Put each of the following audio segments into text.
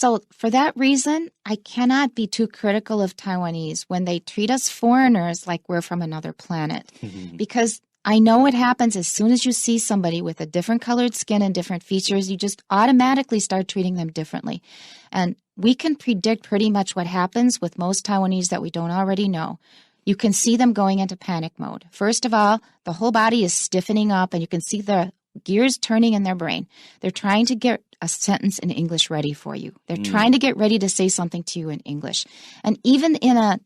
So for that reason, I cannot be too critical of Taiwanese when they treat us foreigners like we're from another planet. Because I know it happens as soon as you see somebody with a different colored skin and different features, you just automatically start treating them differently. And we can predict pretty much what happens with most Taiwanese that we don't already know. You can see them going into panic mode. First of all, the whole body is stiffening up and you can see the gears turning in their brain. They're trying to get a sentence in English ready for you. They're trying to get ready to say something to you in English. And even in an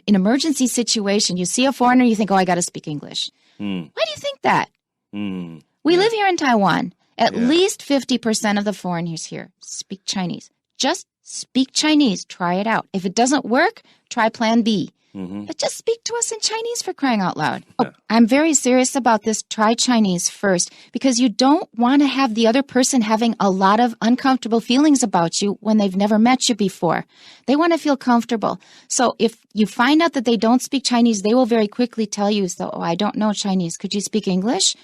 emergency situation, you see a foreigner, you think, oh, I got to speak English. Why do you think that? We live here in Taiwan. At least 50% of the foreigners here speak Chinese. Just speak Chinese. Try it out. If it doesn't work, try plan B. But just speak to us in Chinese for crying out loud. Oh, I'm very serious about this. Try Chinese first because you don't want to have the other person having a lot of uncomfortable feelings about you when they've never met you before. They want to feel comfortable. So if you find out that they don't speak Chinese, they will very quickly tell you, so, oh, I don't know Chinese. Could you speak English?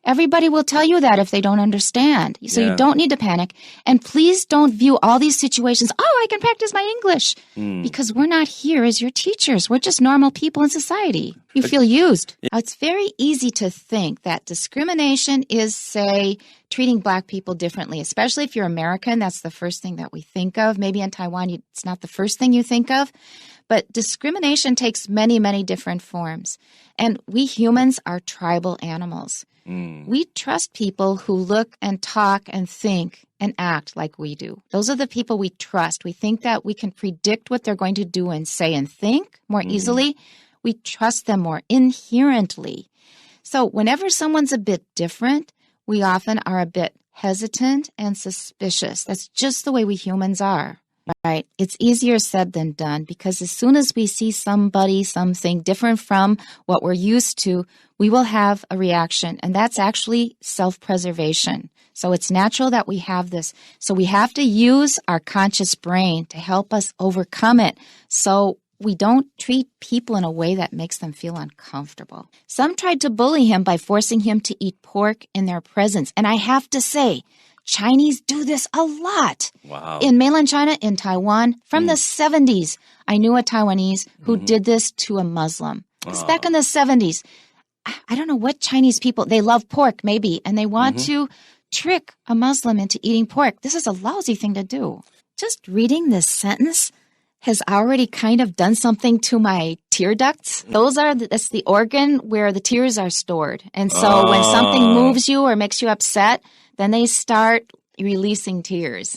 Everybody will tell you that if they don't understand. So you don't need to panic. And please don't view all these situations, oh, I can practice my English. Because we're not here as your teachers. We're just normal people in society. You feel used. It's very easy to think that discrimination is, say, treating Black people differently, especially if you're American. That's the first thing that we think of. Maybe in Taiwan, it's not the first thing you think of. But discrimination takes many, many different forms. And we humans are tribal animals. We trust people who look and talk and think and act like we do. Those are the people we trust. We think that we can predict what they're going to do and say and think more easily. We trust them more inherently. So whenever someone's a bit different, we often are a bit hesitant and suspicious. That's just the way we humans are. Right. It's easier said than done because as soon as we see somebody, something different from what we're used to, we will have a reaction. And that's actually self-preservation. So it's natural that we have this. So we have to use our conscious brain to help us overcome it. So we don't treat people in a way that makes them feel uncomfortable. Some tried to bully him by forcing him to eat pork in their presence. And I have to say, Chinese do this a lot. Wow. In mainland China, in Taiwan, from the 70s, I knew a Taiwanese who did this to a Muslim. It's back in the 70s. I don't know what Chinese people, they love pork maybe, and they want to trick a Muslim into eating pork. This is a lousy thing to do. Just reading this sentence has already kind of done something to my tear ducts. That's the organ where the tears are stored. And so when something moves you or makes you upset, then they start releasing tears.